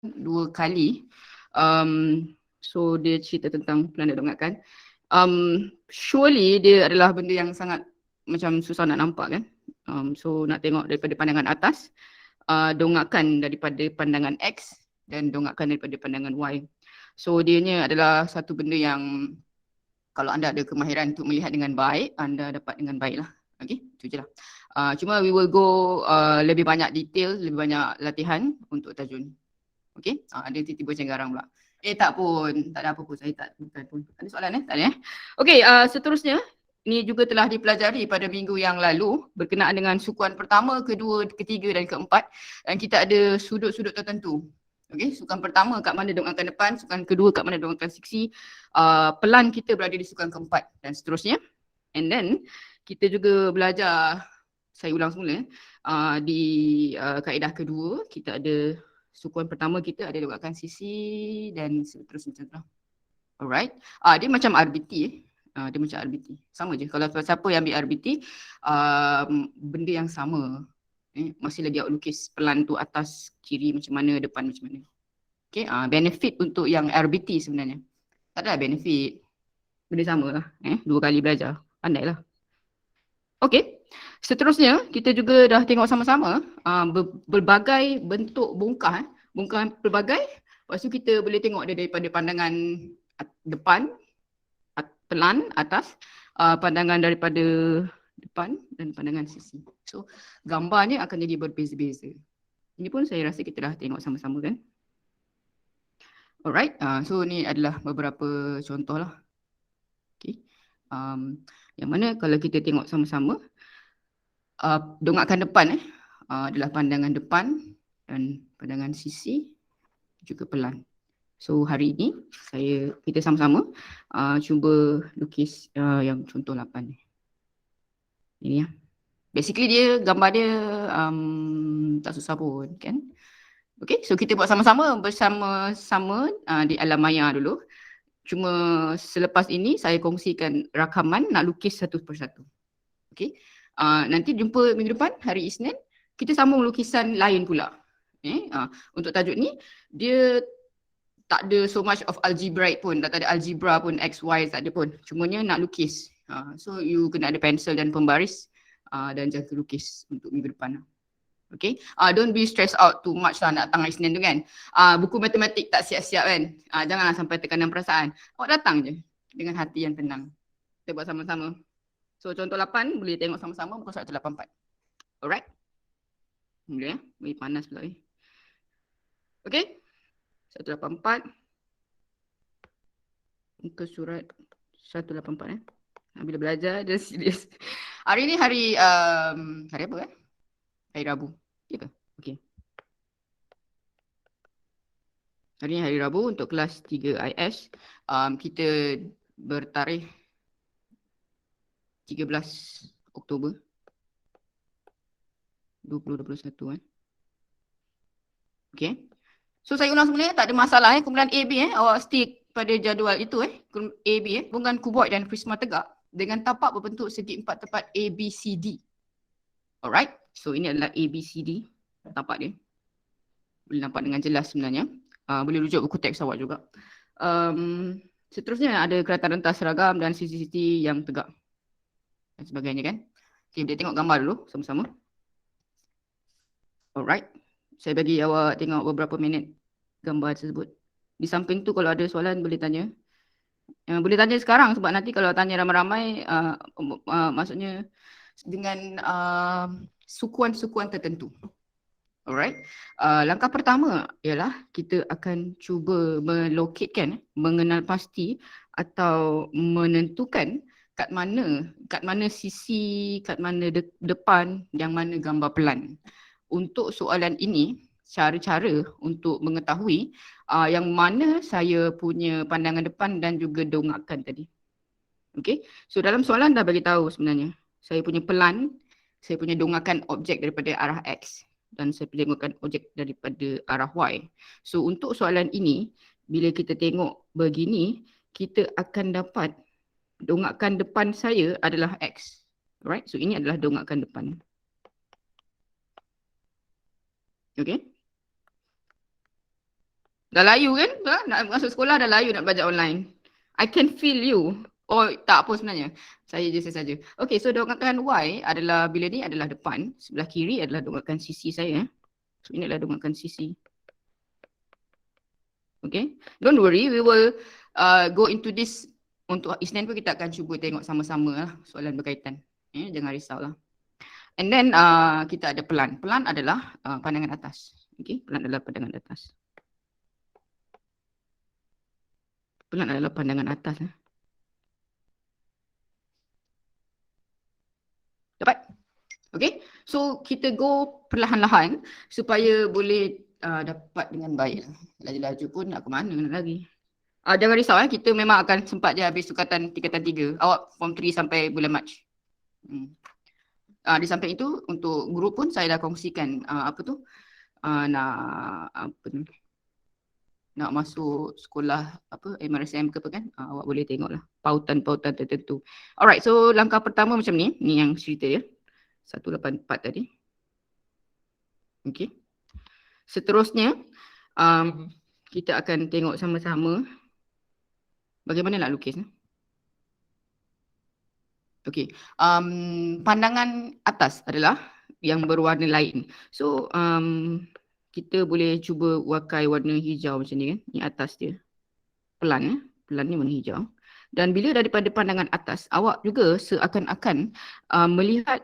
2 kali. So dia cerita tentang pelan dan dongakkan. Surely dia adalah benda yang sangat macam susah nak nampak kan. So nak tengok daripada pandangan atas, dongakkan daripada pandangan X dan dongakkan daripada pandangan Y. So dianya adalah satu benda yang kalau anda ada kemahiran untuk melihat dengan baik, anda dapat dengan baik lah. Okay, itu je lah. Cuma we will go lebih banyak detail, lebih banyak latihan untuk tajun. Okay, dia tiba-tiba macam garang pula. Tak pun, tak ada apa pun, saya tak, bukan pun. Ada soalan tak ada Okay, seterusnya, ini juga telah dipelajari pada minggu yang lalu berkenaan dengan sukuan pertama, kedua, ketiga dan keempat. Dan kita ada sudut-sudut tertentu. Okay, sukan pertama kat mana dongakkan depan, sukan kedua kat mana dongakkan siksi, pelan kita berada di sukan keempat dan seterusnya. And then, kita juga belajar, saya ulang semula, di kaedah kedua, kita ada sukuan pertama kita ada dongakkan sisi dan seterusnya. Alright, dia macam RBT dia macam RBT, sama je. Kalau siapa yang ambil RBT, benda yang sama. Masih lagi awak lukis pelan tu atas, kiri macam mana, depan macam mana. Okay, benefit untuk yang RBT sebenarnya. Tak ada benefit. Benda sama lah. 2 kali belajar. Pandai lah. Okay, seterusnya kita juga dah tengok sama-sama berbagai bentuk bongkah. Bongkah pelbagai. Lepas tu kita boleh tengok dia daripada pandangan depan, pelan, atas, pandangan daripada depan dan pandangan sisi. So gambarnya akan jadi berbeza-beza. Ini pun saya rasa kita dah tengok sama-sama kan. Alright, so ni adalah beberapa contoh lah. Okay. Yang mana kalau kita tengok sama-sama, dongakkan depan adalah pandangan depan dan pandangan sisi juga pelan. So hari ini kita sama-sama cuba lukis yang contoh 8 ni. Ini ya. Basically dia gambar dia tak susah pun kan. Okay, so kita buat sama-sama bersama-sama di alam maya dulu. Cuma selepas ini saya kongsikan rakaman nak lukis satu persatu. Okay, nanti jumpa minggu depan hari Isnin, kita sambung lukisan lain pula. Untuk tajuk ni dia tak ada so much of algebraic pun, tak ada algebra pun, x, y tak ada pun. Cumanya nak lukis. So you kena ada pensel dan pembaris dan jaga lukis untuk minggu depan. Okay, don't be stressed out too much lah nak datang hari Isnin tu kan. Buku matematik tak siap-siap kan. Janganlah sampai tekanan perasaan. Awak datang je dengan hati yang tenang. Kita buat sama-sama. So contoh 8 boleh tengok sama-sama muka surat 184. Alright. Boleh ya. Boleh panas pula ni. Okay. 184. Muka surat 184 Bila belajar dia serius. Hari ni hari apa kan? Hari Rabu. Ya ke? Okey. Hari ni hari Rabu untuk kelas 3 IS. Kita bertarikh 13 Oktober 2021 Okey. So saya ulang semula tak ada masalah kumpulan A B awak stick pada jadual itu A B bukan kuboid dan prisma tegak dengan tapak berbentuk segi empat tepat A B C D. Alright. So ini adalah A B C D tapak dia. Boleh nampak dengan jelas sebenarnya. Boleh rujuk buku teks awak juga. Seterusnya ada keratan rentas seragam dan sisi-sisi yang tegak dan sebagainya kan. Okay, kita tengok gambar dulu sama-sama. Alright. Saya bagi awak tengok beberapa minit gambar tersebut. Di samping tu kalau ada soalan boleh tanya. Boleh tanya sekarang sebab nanti kalau tanya ramai-ramai maksudnya dengan sukuan-sukuan tertentu. Alright. Langkah pertama ialah kita akan cuba meloketkan, mengenal pasti atau menentukan kat mana sisi, kat mana depan, yang mana gambar pelan. Untuk soalan ini, cara-cara untuk mengetahui yang mana saya punya pandangan depan dan juga dongakkan tadi. Okay, so dalam soalan dah bagi tahu sebenarnya. Saya punya pelan, saya punya dongakkan objek daripada arah X dan saya punya dongakkan objek daripada arah Y. So untuk soalan ini, bila kita tengok begini, kita akan dapat dongakkan depan saya adalah X. Alright, so ini adalah dongakkan depan. Okay. Dah layu kan? Nak masuk sekolah dah layu nak belajar online. I can feel you. Oh tak apa sebenarnya. Saya je saja. Okay, so dongakkan Y adalah bila ni adalah depan. Sebelah kiri adalah dongakkan sisi saya. So ini adalah dongakkan sisi. Okay, don't worry, we will go into this. Untuk Isnin pun kita akan cuba tengok sama-sama lah soalan berkaitan. Jangan risaulah. And then kita ada pelan. Pelan adalah pandangan atas. Okay, pelan adalah pandangan atas. Pelan adalah pandangan atas. Dapat? Okay, so kita go perlahan-lahan supaya boleh dapat dengan baik. Laju-laju pun nak ke mana lagi. Jangan risau kita memang akan sempat je habis sukatan tingkatan 3. Awak form 3 sampai bulan Mac. Di samping itu untuk guru pun saya dah kongsikan nak masuk sekolah MRSM ke apa kan, awak boleh tengoklah pautan-pautan tertentu. Alright, so langkah pertama macam ni yang cerita ya. 184 tadi. Okay. Seterusnya kita akan tengok sama-sama bagaimana nak lukis. Okay. Pandangan atas adalah yang berwarna lain. So kita boleh cuba pakai warna hijau macam ni kan. Ni atas dia. Pelan ni warna hijau. Dan bila daripada pandangan atas, awak juga seakan-akan melihat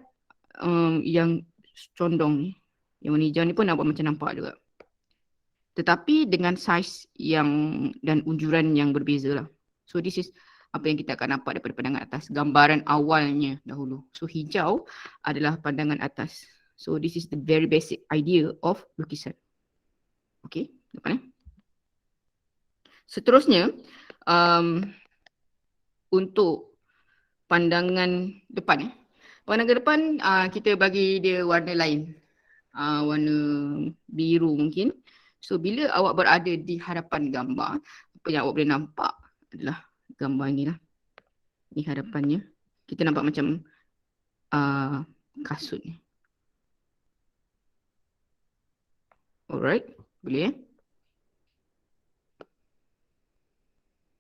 yang condong ni. Yang warna hijau ni pun awak macam nampak juga. Tetapi dengan saiz yang dan unjuran yang berbeza lah. So this is apa yang kita akan nampak daripada pandangan atas. Gambaran awalnya dahulu. So hijau adalah pandangan atas. So this is the very basic idea of lukisan. Okay, depan Seterusnya, untuk pandangan depan. Pandangan depan kita bagi dia warna lain. Warna biru mungkin. So bila awak berada di hadapan gambar, apa yang awak boleh nampak adalah gambar ni lah. Ni hadapannya. Kita nampak macam kasut ni. Alright, boleh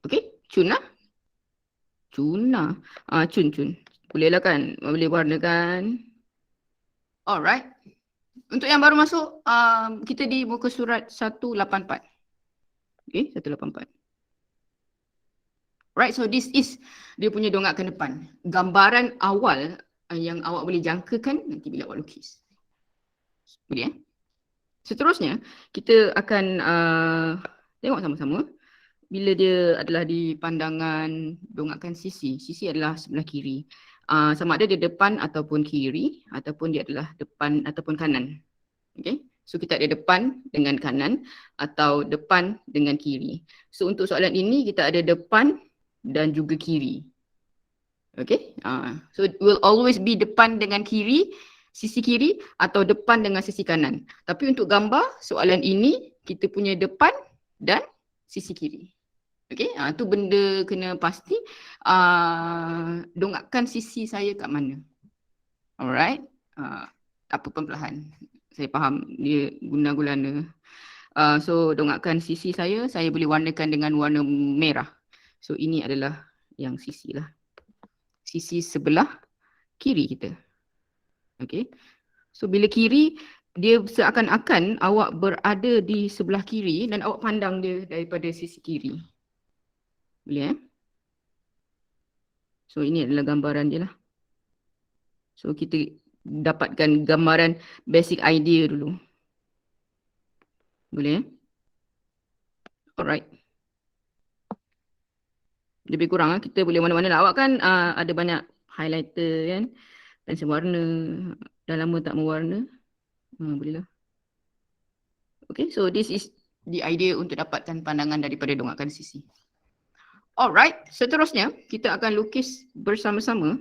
Okay, cun lah. Cun lah. Cun. Boleh lah kan? Boleh warnakan. Alright. Untuk yang baru masuk, kita di muka surat 184. Okay, 184. Right, so this is dia punya dongak ke depan. Gambaran awal yang awak boleh jangkakan nanti bila awak lukis. Boleh Seterusnya, kita akan tengok sama-sama. Bila dia adalah di pandangan dongakkan sisi. Sisi adalah sebelah kiri. Sama ada dia depan ataupun kiri, ataupun dia adalah depan ataupun kanan. Okay, so kita ada depan dengan kanan atau depan dengan kiri. So untuk soalan ini kita ada depan dan juga kiri. Okay, so it will always be depan dengan kiri, sisi kiri atau depan dengan sisi kanan. Tapi untuk gambar soalan ini kita punya depan dan sisi kiri. Okay, tu benda kena pasti dongakkan sisi saya kat mana. Alright, tak apa perlahan. Saya faham dia guna-gulana. So dongakkan sisi saya boleh warnakan dengan warna merah. So ini adalah yang sisi lah. Sisi sebelah kiri kita. Okay, so bila kiri, dia seakan-akan awak berada di sebelah kiri dan awak pandang dia daripada sisi kiri. Boleh So ini adalah gambaran dia lah. So kita dapatkan gambaran basic idea dulu. Boleh Alright. Lebih kurang kita boleh mana-mana lah. Awak kan ada banyak highlighter kan. Pensel warna. Dah lama tak mewarna. Boleh lah. Okay, so this is the idea untuk dapatkan pandangan daripada dongakkan sisi. Alright, seterusnya kita akan lukis bersama-sama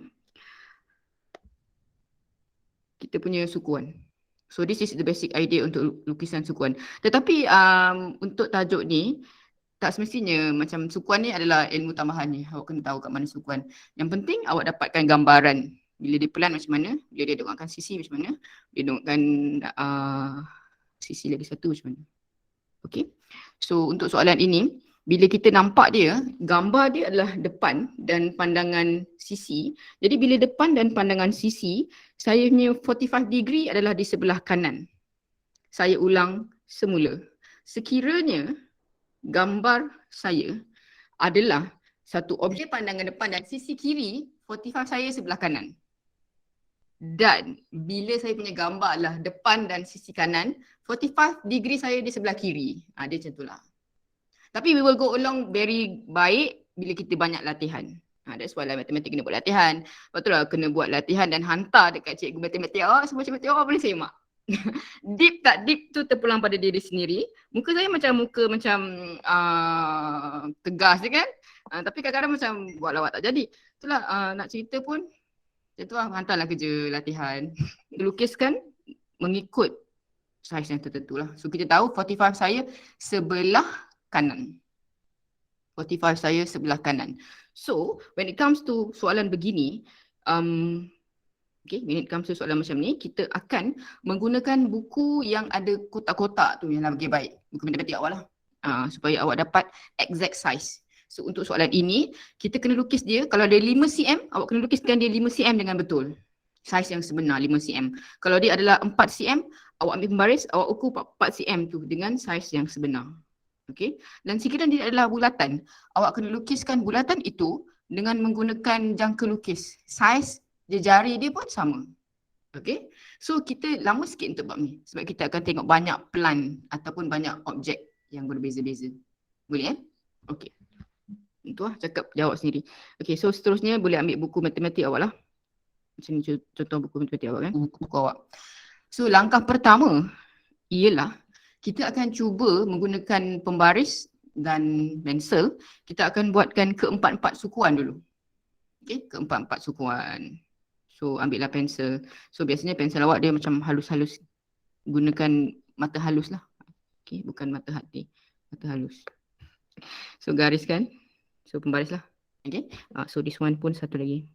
kita punya sukuan. So this is the basic idea untuk lukisan sukuan. Tetapi untuk tajuk ni tak semestinya macam sukuan ni adalah ilmu tambahannya. Awak kena tahu kat mana sukuan. Yang penting awak dapatkan gambaran. Bila dia pelan macam mana, bila dia dongakkan sisi macam mana, dia dongakkan sisi lagi satu macam mana. Okay. So untuk soalan ini, bila kita nampak dia, gambar dia adalah depan dan pandangan sisi. Jadi bila depan dan pandangan sisi, saya punya 45 degree adalah di sebelah kanan. Saya ulang semula. Sekiranya gambar saya adalah satu objek pandangan depan dan sisi kiri, 45 saya sebelah kanan. Dan bila saya punya gambar adalah depan dan sisi kanan, 45 degree saya di sebelah kiri. Dia macam itulah. Tapi we will go along very baik bila kita banyak latihan. That's why lah matematik kena buat latihan. Betul lah kena buat latihan dan hantar dekat cikgu matematik awak. Semua cikgu matematik awak boleh semak. Deep tak deep tu terpulang pada diri sendiri. Muka saya macam tegas je kan. Tapi kadang-kadang macam buat lawak tak jadi. Itulah nak cerita pun. Itulah hantarlah kerja latihan. Lukiskan mengikut saiz yang tertentu lah. So kita tahu 45 saya sebelah kanan. 45 saya sebelah kanan. So, when it comes to soalan begini, when it comes to soalan macam ni, kita akan menggunakan buku yang ada kotak-kotak tu yang lebih baik. Buku matematik awak lah. Supaya awak dapat exact size. So, untuk soalan ini, kita kena lukis dia. Kalau dia 5 cm, awak kena lukiskan dia 5 cm dengan betul. Saiz yang sebenar 5 cm. Kalau dia adalah 4 cm, awak ambil pembaris, awak ukur 4 cm tu dengan saiz yang sebenar. Okay. Dan sekiranya dia adalah bulatan, awak kena lukiskan bulatan itu dengan menggunakan jangka lukis. Saiz jari dia pun sama. Okay. So kita lama sikit untuk bab ni. Sebab kita akan tengok banyak plan ataupun banyak objek yang berbeza-beza. Boleh Okay. Itu lah cakap jawab sendiri. Okay, so seterusnya boleh ambil buku matematik awak lah. Macam ni contoh buku matematik awak kan. Buku awak. So langkah pertama ialah kita akan cuba menggunakan pembaris dan pensel. Kita akan buatkan keempat-empat sukuan dulu. Okay, keempat-empat sukuan. So ambillah pensel. So biasanya pensel awak dia macam halus-halus. Gunakan mata halus lah. Okay, bukan mata hati. Mata halus. So gariskan. So pembaris lah. Okay. So this one pun satu lagi.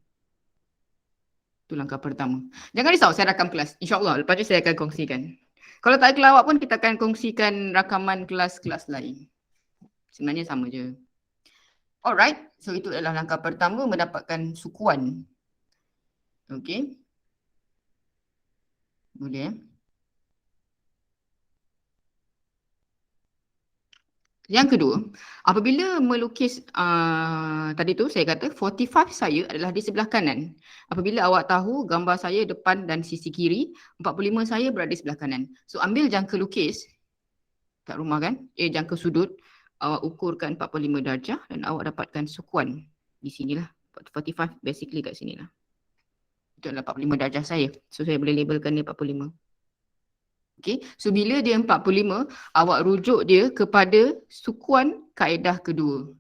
Itu langkah pertama. Jangan risau, saya rakam kelas. InsyaAllah lepas tu saya akan kongsikan. Kalau tak ada kelawak pun kita akan kongsikan rakaman kelas-kelas lain. Sebenarnya sama je. Alright, so itu adalah langkah pertama mendapatkan sukuan. Okay. Boleh Yang kedua, apabila melukis tadi tu saya kata 45 saya adalah di sebelah kanan. Apabila awak tahu gambar saya depan dan sisi kiri, 45 saya berada di sebelah kanan. So ambil jangka lukis kat rumah kan, jangka sudut, awak ukurkan 45 darjah dan awak dapatkan sukuan di sinilah. 45 basically kat sinilah. Itu adalah 45 darjah saya. So saya boleh labelkan dia 45. Okay, so bila dia 45, awak rujuk dia kepada sukuan kaedah kedua.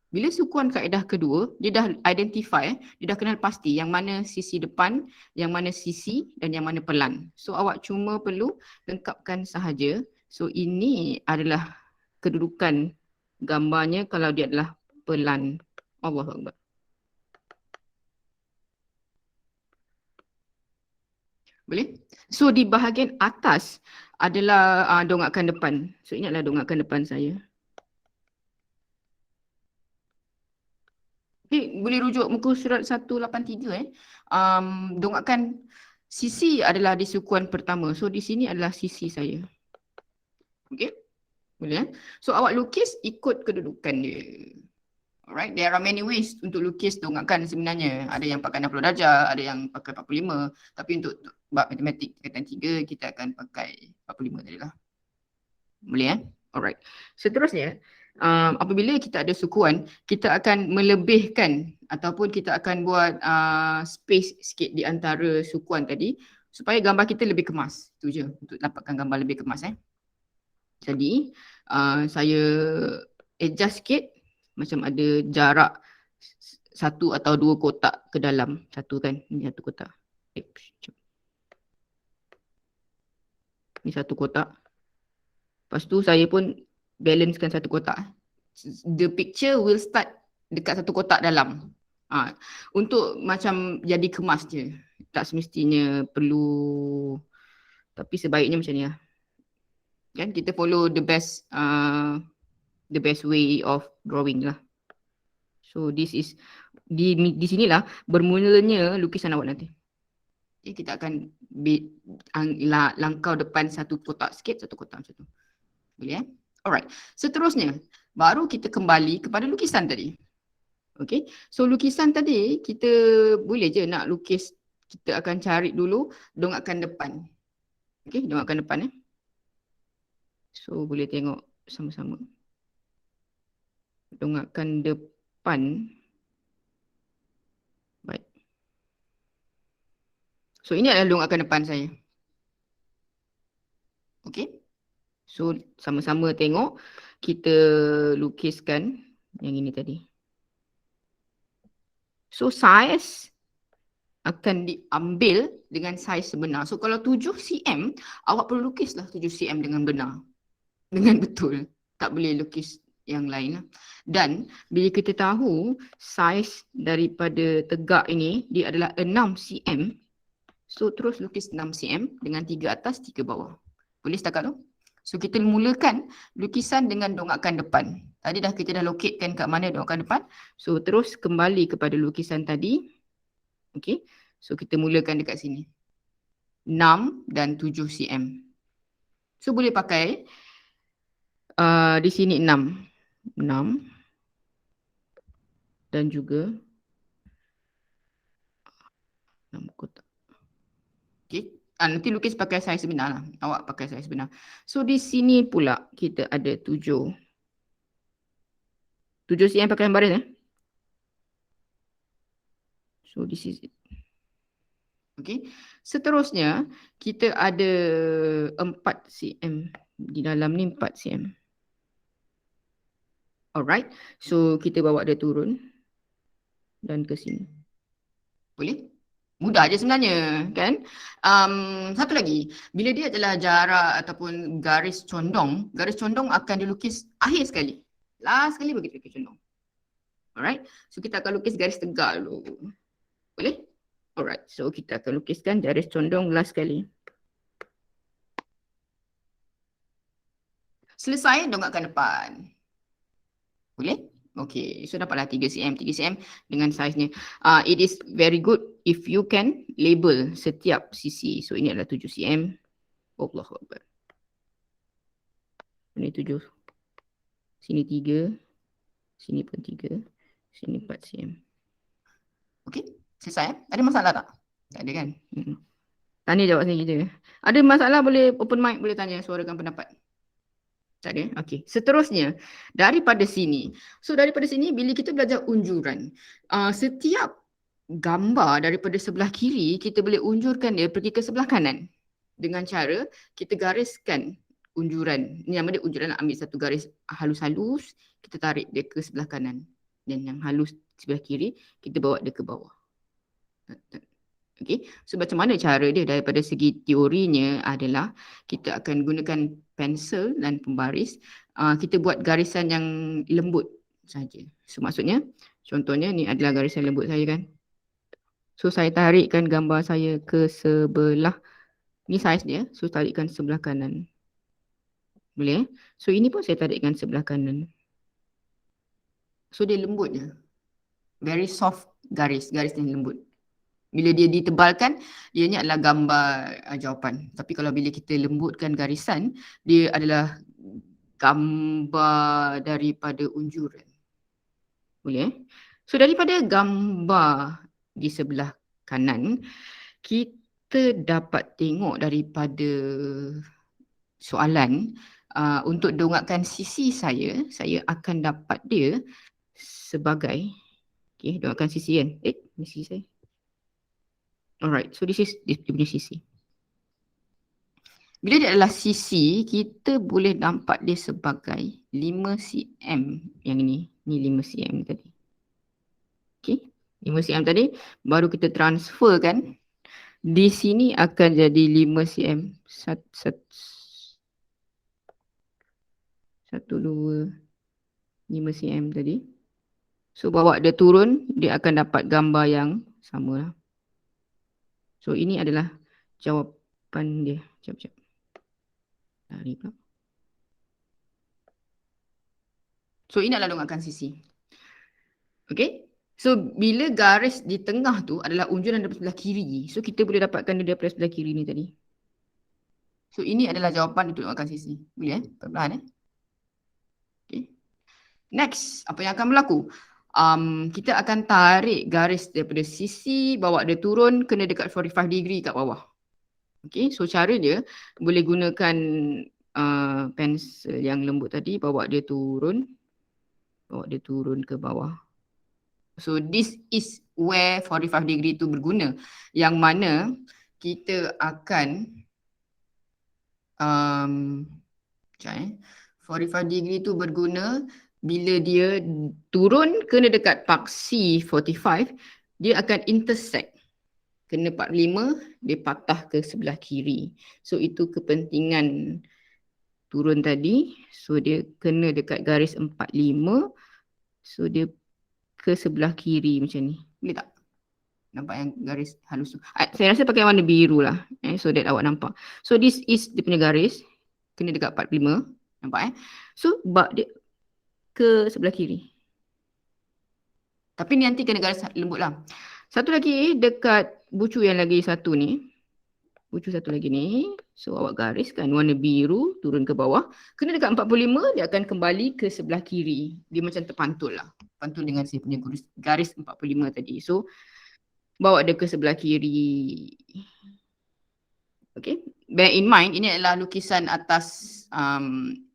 Bila sukuan kaedah kedua, dia dah identify, dia dah kenal pasti yang mana sisi depan, yang mana sisi dan yang mana pelan. So awak cuma perlu lengkapkan sahaja. So ini adalah kedudukan gambarnya kalau dia adalah pelan. Allahu Akbar. Boleh? So di bahagian atas adalah dongakan depan. So ini adalah dongakan depan saya. Boleh rujuk muka surat 183 dongakan sisi adalah di sukuan pertama. So di sini adalah sisi saya. Okay? Boleh So awak lukis ikut kedudukan dia. Alright, there are many ways untuk lukis dongakan sebenarnya. Ada yang pakai 60 darjah, ada yang pakai 45. Tapi untuk bab matematik tingkatan 3, kita akan pakai 45 tadi lah. Boleh Alright. Seterusnya, apabila kita ada sukuan, kita akan melebihkan ataupun kita akan buat space sikit di antara sukuan tadi supaya gambar kita lebih kemas. Itu je untuk dapatkan gambar lebih kemas. Jadi, saya adjust sikit. Macam ada jarak satu atau dua kotak ke dalam. Satu kan, ini satu kotak. Ini satu kotak. Lepas tu saya pun balancekan satu kotak. The picture will start dekat satu kotak dalam. Untuk macam jadi kemas je. Tak semestinya perlu, tapi sebaiknya macam ni lah. Kan kita follow the best way of drawing lah. So this is di sinilah bermulanya lukisan awak nanti. Okay, kita akan langkau depan satu kotak sikit, satu kotak macam tu. Boleh Alright. Seterusnya, baru kita kembali kepada lukisan tadi. Okay. So lukisan tadi kita boleh je nak lukis, kita akan cari dulu dongakkan depan. Okay, dongakkan depan So boleh tengok sama-sama. Dongakkan depan. Baik. So ini adalah dongakkan depan saya. Okay. So sama-sama tengok, kita lukiskan yang ini tadi. So saiz akan diambil dengan saiz sebenar. So kalau 7 cm, awak perlu lukislah 7 cm dengan benar. Dengan betul. Tak boleh lukis yang lain. Dan bila kita tahu saiz daripada tegak ini, dia adalah 6 cm. So terus lukis 6 cm dengan 3 atas, 3 bawah. Boleh setakat tu? So kita mulakan lukisan dengan dongakkan depan. Tadi kita dah loketkan kat mana dongakkan depan. So terus kembali kepada lukisan tadi. Okay. So kita mulakan dekat sini. 6 dan 7 cm. So boleh pakai di sini 6. 6. Dan juga 6 kotak. Okay. Nanti lukis pakai saiz sebenar lah. Awak pakai saiz sebenar. So di sini pula kita ada 7. 7 cm pakai yang baris So this is it. Okay. Seterusnya kita ada 4 cm. Di dalam ni 4 cm. Alright. So kita bawa dia turun. Dan ke sini. Boleh? Mudah je sebenarnya, kan? Satu lagi, bila dia adalah jarak ataupun garis condong akan dilukis akhir sekali. Last sekali begitu lukis condong. Alright, so kita akan lukis garis tegak dulu. Boleh? Alright, so kita akan lukiskan garis condong last sekali. Selesai, dongakkan depan. Boleh? Okay, so dapatlah 3 cm dengan saiznya. It is very good if you can label setiap sisi. So ini adalah 7 cm. Allahu Akbar. Ini 7. Sini 3. Sini pun 3. Sini 4 cm. Okay, selesai. Ada masalah tak? Tak ada kan? Tanya jawab sendiri je. Ada masalah boleh open mic, boleh tanya, suarakan pendapat. Tak ada? Okey. Seterusnya, daripada sini. So, daripada sini, bila kita belajar unjuran, setiap gambar daripada sebelah kiri, kita boleh unjurkan dia pergi ke sebelah kanan. Dengan cara, kita gariskan unjuran. Ini nama dia unjuran, ambil satu garis halus-halus, kita tarik dia ke sebelah kanan. Dan yang halus sebelah kiri, kita bawa dia ke bawah. Okay. So macam mana cara dia daripada segi teorinya adalah kita akan gunakan pensel dan pembaris. Kita buat garisan yang lembut saja. So maksudnya contohnya ni adalah garisan lembut saya kan. So saya tarikkan gambar saya ke sebelah, ni saiz dia. So tarikkan sebelah kanan. Boleh? So ini pun saya tarikkan sebelah kanan. So dia lembut je. Very soft garis yang lembut. Bila dia ditebalkan, ianya adalah gambar jawapan. Tapi kalau bila kita lembutkan garisan, dia adalah gambar daripada unjuran. Boleh? So daripada gambar di sebelah kanan, kita dapat tengok daripada soalan, untuk dongakkan sisi saya akan dapat dia sebagai, okay, dongakkan sisi kan? Ni sisi saya. Alright, so this is dia punya sisi. Bila dia adalah sisi, kita boleh nampak dia sebagai 5 cm yang ini. Ni 5 cm tadi. Okay, 5 cm tadi. Baru kita transferkan. Di sini akan jadi 5 cm. 1, 2, 5 cm tadi. So bawa dia turun, dia akan dapat gambar yang sama lah. So ini adalah jawapan dia. Sekejap. Tarik pula. So ini adalah dongakkan sisi. Okay. So bila garis di tengah tu adalah unjuran daripada sebelah kiri. So kita boleh dapatkan dia daripada sebelah kiri ni tadi. So ini adalah jawapan untuk dongakkan sisi. Boleh perlahan Okay. Next, apa yang akan berlaku? Kita akan tarik garis daripada sisi, bawa dia turun, kena dekat 45 degree kat bawah. Okay, so cara dia boleh gunakan pensel yang lembut tadi, bawa dia turun ke bawah. So this is where 45 degree tu berguna, yang mana kita akan 45 degree tu berguna bila dia turun kena dekat paksi 45, dia akan intersect. Kena 45, dia patah ke sebelah kiri. So itu kepentingan turun tadi. So dia kena dekat garis 45. So dia ke sebelah kiri macam ni. Boleh tak? Nampak yang garis halus tu? Saya rasa pakai warna biru lah. So that awak nampak. So this is dia punya garis. Kena dekat 45. Nampak So bak dia ke sebelah kiri. Tapi ni nanti kena garis lembut lah. Satu lagi dekat bucu yang lagi satu ni. Bucu satu lagi ni. So awak gariskan warna biru turun ke bawah. Kena dekat 45 dia akan kembali ke sebelah kiri. Dia macam terpantul lah. Pantul dengan saya punya garis 45 tadi. So bawa dia ke sebelah kiri. Okay. Bear in mind ini adalah lukisan atas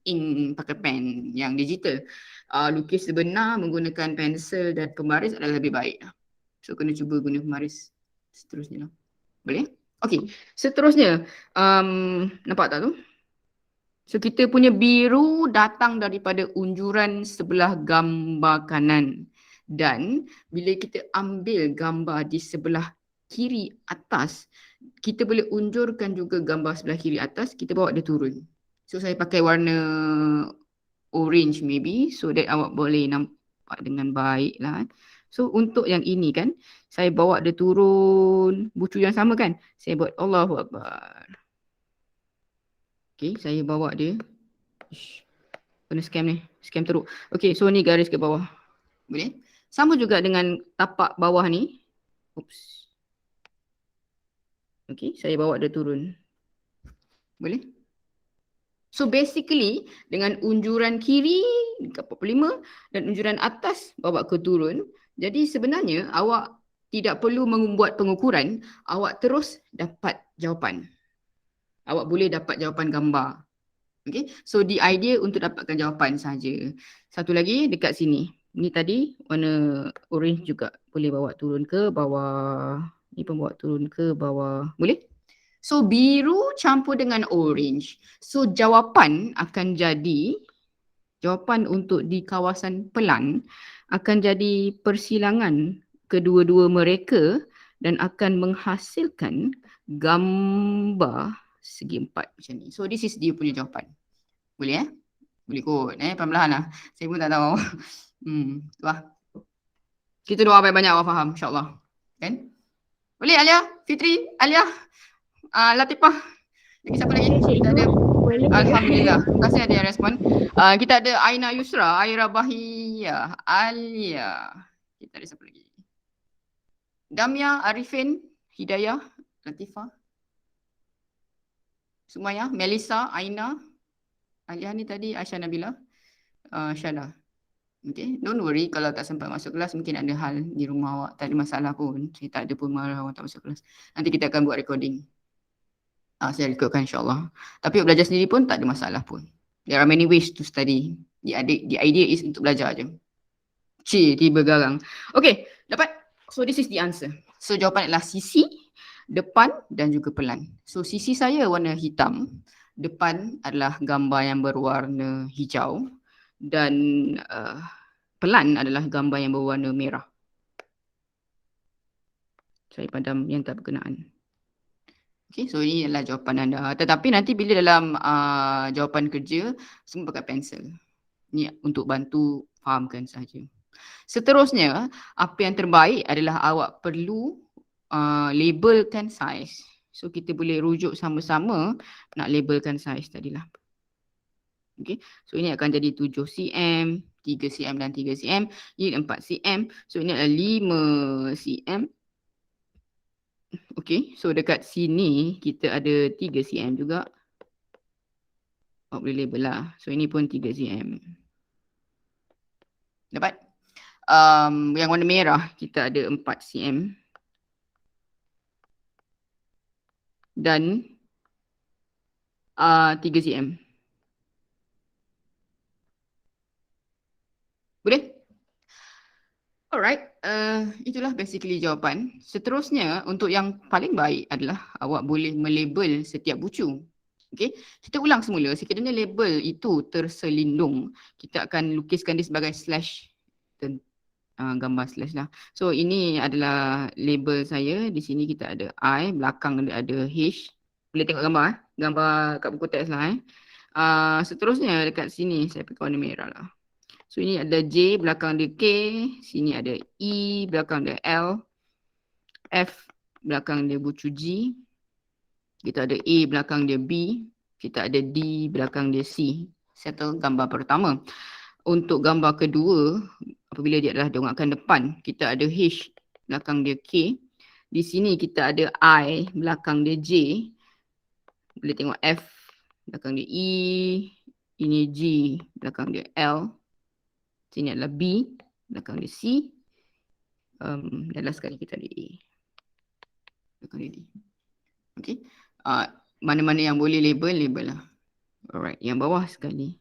ink pakai pen yang digital. Lukis sebenar menggunakan pensel dan pembaris adalah lebih baik. So kena cuba guna pembaris seterusnya lah. Boleh? Okay, seterusnya nampak tak tu? So kita punya biru datang daripada unjuran sebelah gambar kanan. Dan bila kita ambil gambar di sebelah kiri atas, kita boleh unjurkan juga gambar sebelah kiri atas, kita bawa dia turun. So saya pakai warna orange maybe, so that awak boleh nampak dengan baik lah. So untuk yang ini kan, saya bawa dia turun, bucu yang sama kan, saya buat Allahu Akbar. Okay, saya bawa dia. Kena scam ni, scam teruk. Okay, so ni garis ke bawah. Boleh? Sama juga dengan tapak bawah ni. Oops. Okay, saya bawa dia turun. Boleh? So basically dengan unjuran kiri dekat 45 dan unjuran atas bawa ke turun. Jadi sebenarnya awak tidak perlu membuat pengukuran, awak terus dapat jawapan. Awak boleh dapat jawapan gambar. Okay, so the idea untuk dapatkan jawapan saja. Satu lagi dekat sini. Ni tadi warna orange juga boleh bawa turun ke bawah. Ni pun bawa turun ke bawah. Boleh? So biru campur dengan orange. So jawapan akan jadi, jawapan untuk di kawasan pelan akan jadi persilangan kedua-dua mereka dan akan menghasilkan gambar segi empat macam ni. So this is dia punya jawapan. Boleh Boleh kot perlahan lah. Saya pun tak tahu. Tu lah. Kita doa banyak-banyak awak faham insyaAllah. Kan? Boleh Alia? Fitri? Alia? Latifah? Lagi siapa lagi? Kita ada Alhamdulillah. Terima kasih ada yang respon. Kita ada Aina Yusra, Aira Bahia, Alia. Kita ada siapa lagi? Damia, Arifin, Hidayah, Latifah, Sumaya, Melissa, Aina, Alia ni tadi, Aisyah Nabila, Syada. Okay, don't worry kalau tak sempat masuk kelas, mungkin ada hal di rumah awak, tak ada masalah pun. Saya tak ada pun marah awak tak masuk kelas. Nanti kita akan buat recording. Saya rekodkan insyaAllah. Tapi belajar sendiri pun tak ada masalah pun. There are many ways to study. The idea is untuk belajar je. Tiba garang. Okay, dapat? So this is the answer. So jawapan adalah sisi, depan dan juga pelan. So sisi saya warna hitam. Depan adalah gambar yang berwarna hijau. Dan pelan adalah gambar yang berwarna merah. Saya padam yang tak berkenaan. Okay, so ini adalah jawapan anda. Tetapi nanti bila dalam jawapan kerja, semua pakai pensel. Ini untuk bantu fahamkan sahaja. Seterusnya, apa yang terbaik adalah awak perlu labelkan saiz. So kita boleh rujuk sama-sama nak labelkan saiz tadilah. Okay, so ini akan jadi 7 cm, 3 cm dan 3 cm, ini 4 cm, so ini adalah 5 cm. Okay, so dekat sini kita ada 3 cm juga. Oh, boleh label lah. So ini pun 3 cm. Dapat? Yang warna merah kita ada 4 cm. Dan 3 cm. Boleh? Alright, itulah basically jawapan. Seterusnya, untuk yang paling baik adalah awak boleh melabel setiap bucu. Okay, kita ulang semula. Sekiranya label itu terselindung, kita akan lukiskan dia sebagai slash. Gambar slash lah. So ini adalah label saya. Di sini kita ada I, belakang dia ada H. Boleh tengok gambar gambar kat buku teks lah. Seterusnya dekat sini saya pakai warna merah lah. So ini ada J, belakang dia K, sini ada E, belakang dia L, F, belakang dia bucu G, kita ada A, belakang dia B, kita ada D, belakang dia C. Settle gambar pertama. Untuk gambar kedua, apabila dia adalah dongakkan depan, kita ada H, belakang dia K. Di sini kita ada I, belakang dia J. Boleh tengok F, belakang dia E. Ini G, belakang dia L. Sini adalah B, belakang dia C. Dan last sekali kita ada A, belakang dia D. Okay. Mana-mana yang boleh label lah. Alright, yang bawah sekali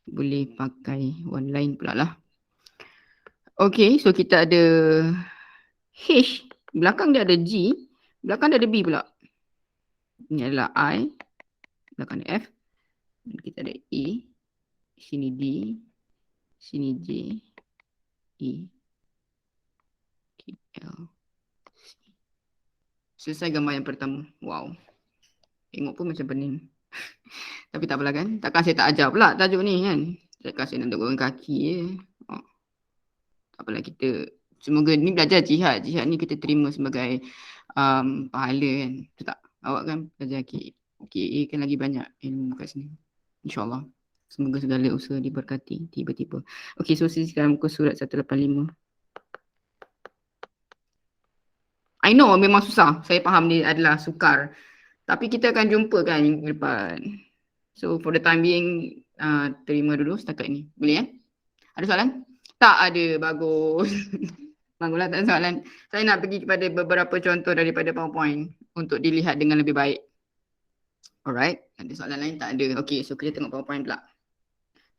boleh pakai warna lain pula lah. Okay, so kita ada H, belakang dia ada G, belakang dia ada B pula. Ini adalah I, belakang dia F. Kita ada A, sini D, sini J, E, K, L, C. Selesai gambar yang pertama. Wow. Tengok pun macam pening. Tapi tak apalah kan. Takkan saya tak ajar pula tajuk ni kan. Saya kasih nak turun kaki je. Oh. Tak apalah kita. Semoga ni belajar jihad. Jihad ni kita terima sebagai pahala kan. Betul tak? Awak kan belajar KA kan lagi banyak ilmu kat sini. InsyaAllah. Semoga segala usaha diberkati tiba-tiba. Okey, so sekarang muka surat 185. I know memang susah. Saya faham dia adalah sukar. Tapi kita akan jumpa kan minggu depan. So for the time being, terima dulu setakat ni. Boleh Ada soalan? Tak ada. Bagus. Baguslah, tak ada soalan. Saya nak pergi kepada beberapa contoh daripada PowerPoint untuk dilihat dengan lebih baik. Alright. Ada soalan lain? Tak ada. Okay, so kita tengok PowerPoint pula.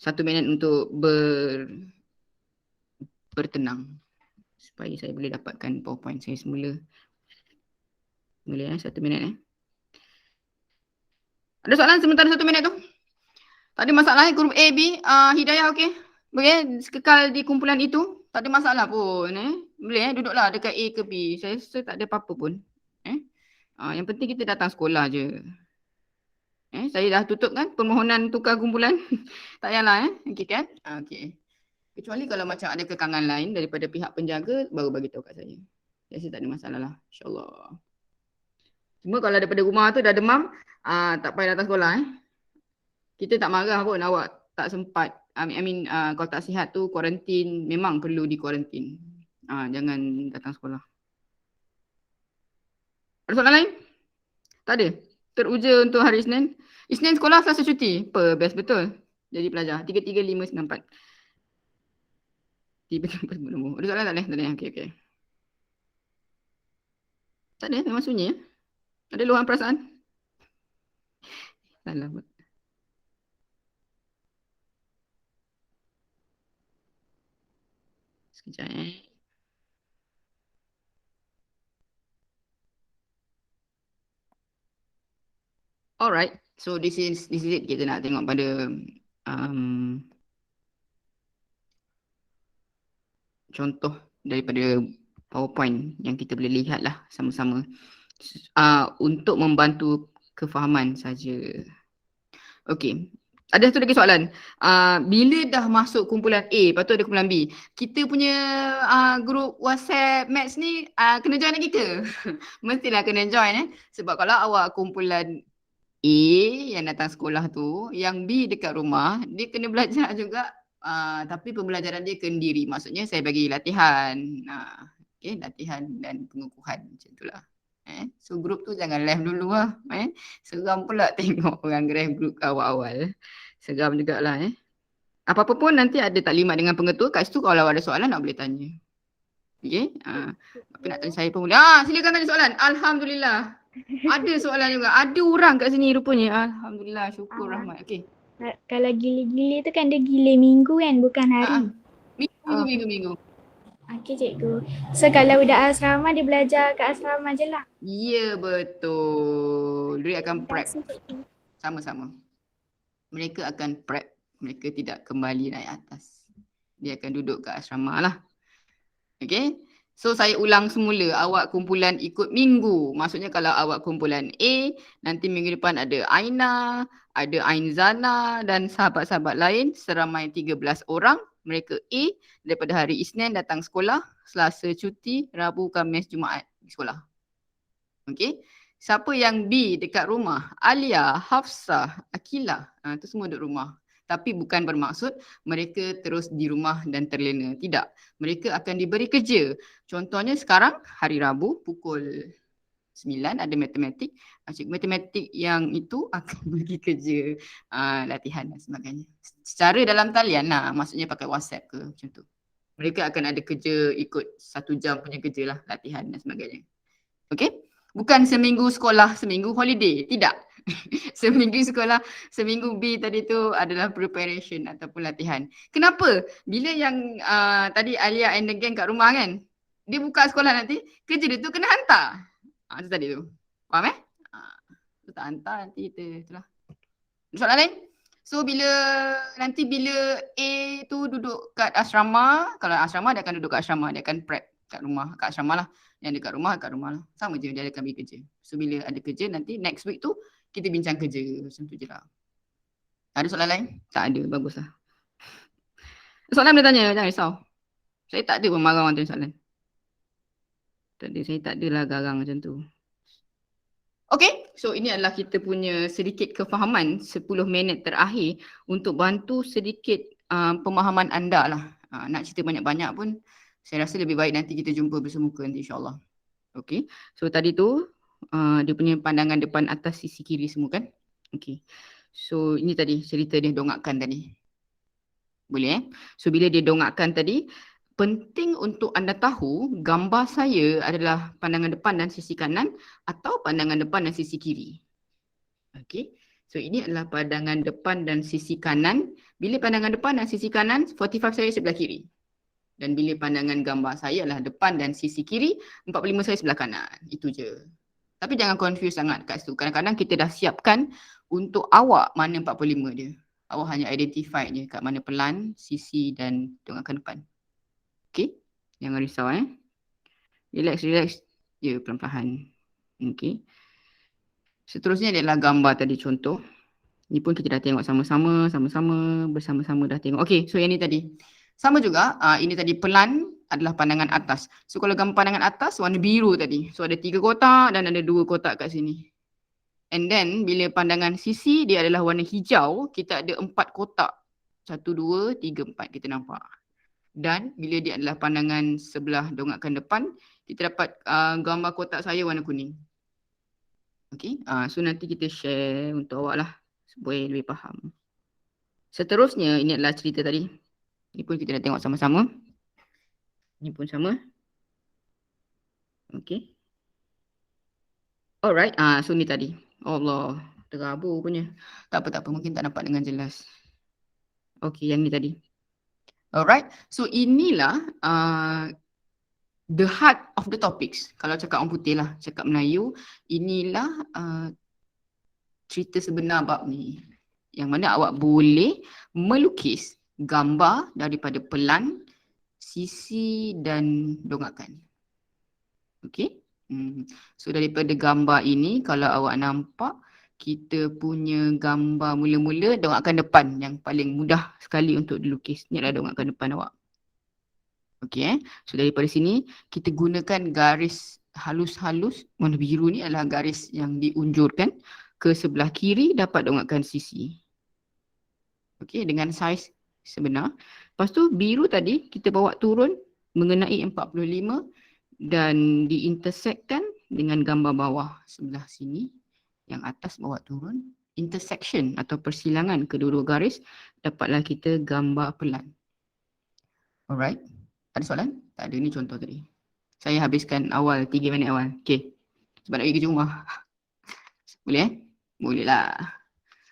1 minit untuk bertenang. Supaya saya boleh dapatkan PowerPoint saya semula. Boleh 1 minit Ada soalan sementara 1 minit tu? Tak ada masalah huruf A, B, Hidayah okey? Boleh kekal di kumpulan itu? Tak ada masalah pun Boleh duduklah dekat A ke B. Saya rasa tak ada apa-apa pun. Yang penting kita datang sekolah je. Saya dah tutup kan permohonan tukar kumpulan. Tak payahlah okey kan? Okey. Kecuali kalau macam ada kekangan lain daripada pihak penjaga, baru bagi tahu kat saya. Saya rasa tak ada masalah lah. InsyaAllah. Cuma kalau daripada rumah tu dah demam, tak payah datang sekolah Kita tak marah pun awak tak sempat. Kalau tak sihat tu kuarantin, memang perlu di kuarantin. Jangan datang sekolah. Ada soalan lain? Tak ada? Teruja untuk hari Isnin. Isnin sekolah, Selasa cuti. Best betul. Jadi pelajar. 3, 3, 5, 9, 4. Ada soalan tak ada? Tak ada. Okey. Tak ada, memang sunyi Ada luahan perasaan? Salah. Sekejap Alright. So this is it. Kita nak tengok pada contoh daripada PowerPoint yang kita boleh lihat lah sama-sama untuk membantu kefahaman saja. Okey. Ada satu lagi soalan. Bila dah masuk kumpulan A, lepas tu ada kumpulan B, kita punya grup WhatsApp Maths ni kena join lagi ke? Mestilah kena join Sebab kalau awak kumpulan A yang datang sekolah tu, yang B dekat rumah, dia kena belajar juga, tapi pembelajaran dia kendiri. Maksudnya saya bagi latihan. Okay, latihan dan pengukuhan macam itulah. So grup tu jangan left dulu lah. Seram pula tengok orang left grup awal-awal. Seram jugalah. Apa-apa pun nanti ada taklimat dengan pengetua. Kat situ kalau ada soalan nak boleh tanya. Okay. Apa nak tanya saya pun boleh. Silakan tanya soalan. Alhamdulillah. Ada soalan juga. Ada orang kat sini rupanya. Alhamdulillah. Syukur Rahmat. Okay. Kalau gile-gile tu kan dia gile minggu kan, bukan hari. Minggu. Okey cikgu. So kalau budak asrama dia belajar kat asrama je lah. Ya, betul. Dia akan prep. Sama-sama. Mereka akan prep. Mereka tidak kembali naik atas. Dia akan duduk kat asrama lah. Okay. So saya ulang semula, awak kumpulan ikut minggu. Maksudnya kalau awak kumpulan A, nanti minggu depan ada Aina, ada Ainzana dan sahabat-sahabat lain seramai 13 orang. Mereka A daripada hari Isnin datang sekolah, Selasa cuti, Rabu, Khamis, Jumaat di sekolah. Okay. Siapa yang B dekat rumah? Alia, Hafsah, Akilah. Itu semua duduk rumah. Tapi bukan bermaksud mereka terus di rumah dan terlena. Tidak. Mereka akan diberi kerja. Contohnya sekarang hari Rabu pukul 9 ada matematik. Cikgu matematik yang itu akan bagi kerja latihan dan sebagainya. Secara dalam talian lah. Maksudnya pakai WhatsApp ke macam tu. Mereka akan ada kerja ikut 1 jam punya kerja lah. Latihan dan sebagainya. Okay? Bukan seminggu sekolah, seminggu holiday. Tidak. Seminggu sekolah, seminggu B tadi tu adalah preparation ataupun latihan. Kenapa? Bila yang tadi Alia and the gang kat rumah kan, dia buka sekolah nanti, kerja dia tu kena hantar. Itu tadi tu. Faham tu tak hantar nanti kita itulah. Soalan lain? So bila A tu duduk kat asrama, kalau asrama dia akan duduk kat asrama, dia akan prep kat rumah, kat asrama lah. Yang dekat rumah lah. Sama je dia akan bagi kerja. So bila ada kerja nanti next week tu kita bincang kerja macam tu je lah. Ada soalan lain? Tak ada, baguslah. Soalan boleh tanya, jangan risau. Saya tak ada pun marah orang tanya soalan. Saya tak adalah garang macam tu. Okay, so ini adalah kita punya sedikit kefahaman 10 minit terakhir untuk bantu sedikit pemahaman anda lah. Nak cerita banyak-banyak pun saya rasa lebih baik nanti kita jumpa bersemuka nanti insyaAllah. Okay, so tadi tu dia punya pandangan depan atas sisi kiri semua kan. Okay, so ini tadi cerita dia dongakkan tadi. Boleh So bila dia dongakkan tadi, penting untuk anda tahu gambar saya adalah pandangan depan dan sisi kanan atau pandangan depan dan sisi kiri. Okay, so ini adalah pandangan depan dan sisi kanan. Bila pandangan depan dan sisi kanan, 45 saya sebelah kiri. Dan bila pandangan gambar saya adalah depan dan sisi kiri, 45 saya sebelah kanan. Itu je. Tapi jangan confuse sangat kat situ. Kadang-kadang kita dah siapkan untuk awak mana 45 dia. Awak hanya identify je kat mana pelan, sisi dan dongakkan depan. Okay. Jangan risau Relax. Ya, pelan-pelan. Okay. Seterusnya adalah gambar tadi contoh. Ni pun kita dah tengok sama-sama, bersama-sama dah tengok. Okay, so yang ni tadi. Sama juga, ini tadi pelan adalah pandangan atas. So kalau gambar pandangan atas, warna biru tadi. So ada 3 kotak dan ada 2 kotak kat sini. And then bila pandangan sisi, dia adalah warna hijau. Kita ada 4 kotak. 1, 2, 3, 4 kita nampak. Dan bila dia adalah pandangan sebelah dongakkan depan, kita dapat gambar kotak saya warna kuning. Okay, so nanti kita share untuk awak lah. Supaya lebih faham. Seterusnya, ini adalah cerita tadi. Ini pun kita dah tengok sama-sama. Ini pun sama. Okay. Alright, so ni tadi. Allah, terabur punya. Tak apa. Mungkin tak nampak dengan jelas. Okay, yang ni tadi. Alright, so inilah the heart of the topics. Kalau cakap orang putih lah, cakap Melayu. Inilah cerita sebenar bab ni. Yang mana awak boleh melukis gambar daripada pelan, sisi dan dongakkan. Okay. So daripada gambar ini, kalau awak nampak, kita punya gambar mula-mula dongakkan depan yang paling mudah sekali untuk dilukis. Ni adalah dongakkan depan awak. Okay. So daripada sini, kita gunakan garis halus-halus. Warna biru ni adalah garis yang diunjurkan. ke sebelah kiri dapat dongakkan sisi. Okey, dengan saiz sebenar. Lepas tu biru tadi kita bawa turun mengenai 45 dan diintersekkan dengan gambar bawah sebelah sini. Yang atas bawa turun. Intersection atau persilangan kedua-dua garis dapatlah kita gambar pelan. Alright. Ada soalan? Tak ada, ni contoh tadi. Saya habiskan awal 3 minit awal. Okey. Sebab nak pergi kerja rumah. Boleh Boleh lah.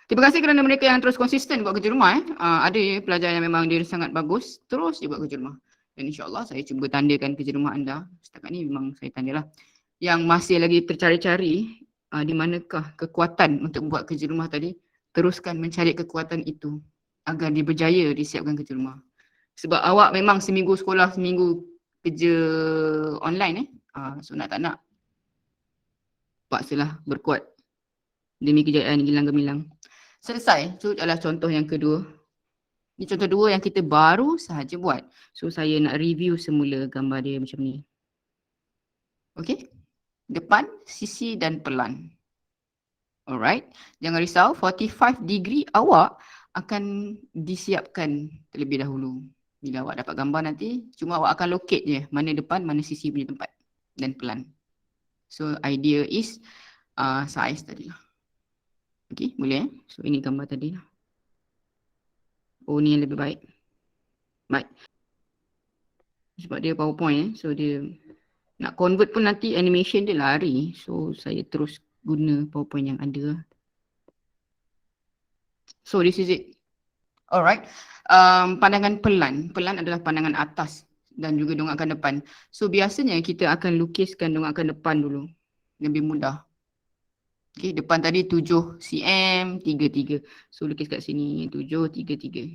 Terima kasih kerana mereka yang terus konsisten buat kerja rumah. Ada pelajar yang memang dia sangat bagus, terus dia buat kerja rumah. Dan insyaAllah saya cuba tandakan kerja rumah anda. Setakat ni memang saya tandalah. Yang masih lagi tercari-cari, di manakah kekuatan untuk buat kerja rumah tadi, teruskan mencari kekuatan itu agar dia berjaya disiapkan kerja rumah. Sebab awak memang seminggu sekolah, seminggu kerja online so nak tak nak, paksalah berkuat demi kejayaan gilang gemilang. Selesai. So adalah contoh yang kedua. Ini contoh dua yang kita baru sahaja buat. So saya nak review semula gambar dia macam ni. Okey. Depan, sisi dan pelan. Alright. Jangan risau, 45 degree awak akan disiapkan terlebih dahulu. Bila awak dapat gambar nanti, cuma awak akan locate je mana depan, mana sisi punya tempat. Dan pelan. So idea is size tadi lah. Okey, boleh So ini gambar tadi lah. Oh, ni yang lebih baik. Baik. Sebab dia PowerPoint so dia nak convert pun nanti animation dia lari. So saya terus guna PowerPoint yang ada. So this is it. Alright. Pandangan pelan. Pelan adalah pandangan atas dan juga dongakkan depan. So biasanya kita akan lukiskan dongakkan depan dulu. Lebih mudah. Okay, depan tadi 7 cm, 33. So lukis kat sini 7, 33.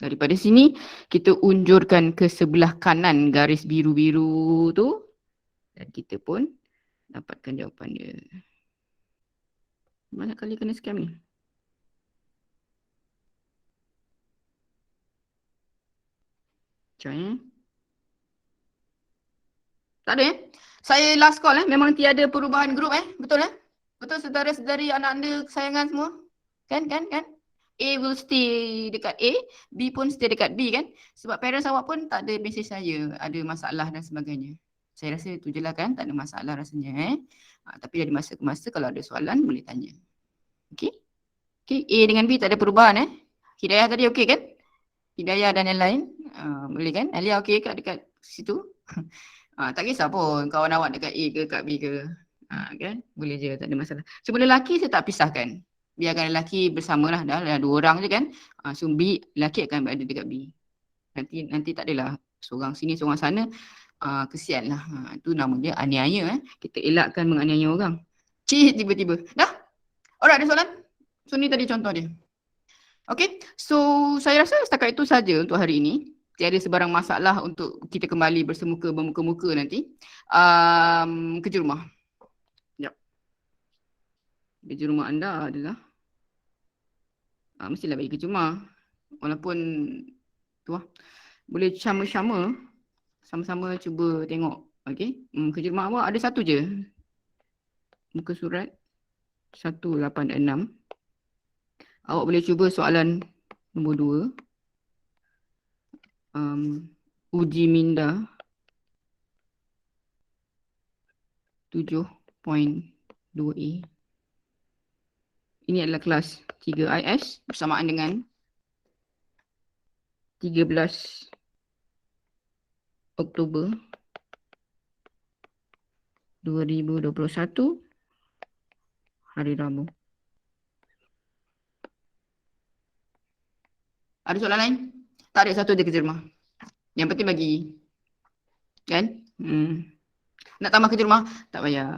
Daripada sini kita unjurkan ke sebelah kanan garis biru-biru tu. Dan kita pun dapatkan jawapan dia. Banyak kali kena scam ni. Macam tak ada Saya last call memang tiada perubahan grup Betul Betul saudara-saudari anak anda kesayangan semua? Kan? A will stay dekat A, B pun stay dekat B kan? Sebab parents awak pun tak ada mesej saya, ada masalah dan sebagainya. Saya rasa itu je lah kan, tak ada masalah rasanya tapi dari masa ke masa kalau ada soalan boleh tanya. Okay? Okay, A dengan B tak ada perubahan Hidayah tadi okey kan? Hidayah dan yang lain, boleh kan? Alia okey dekat situ? Tak kisah pun kawan awak dekat A ke kat B ke. Kan? Boleh je, tak ada masalah. Cuma lelaki saya tak pisahkan. Biarkan lelaki bersamalah, dah 2 orang je kan. So B, lelaki akan berada dekat B. Nanti tak adalah seorang sini, seorang sana. Kesian lah. Itu nama dia aniaya. Kita elakkan menganiaya orang. Tiba-tiba. Dah? Alright, ada soalan? So ni tadi contoh dia. Okay, so saya rasa setakat itu saja untuk hari ini. Tiada sebarang masalah untuk kita kembali bersemuka, bermuka-muka nanti. Kerja rumah. Kerja rumah anda adalah mestilah bagi kerja rumah. Walaupun tu boleh sama-sama cuba tengok. Okey. Kerja rumah awak ada satu je. Muka surat 186. Awak boleh cuba soalan nombor 2. Uji minda 7.2A. Ini adalah kelas 3IS bersamaan dengan 13 Oktober 2021 hari Rabu. Ada soalan lain? Tak ada, satu je kerja rumah. Yang penting bagi. Kan? Nak tambah kerja rumah? Tak payah.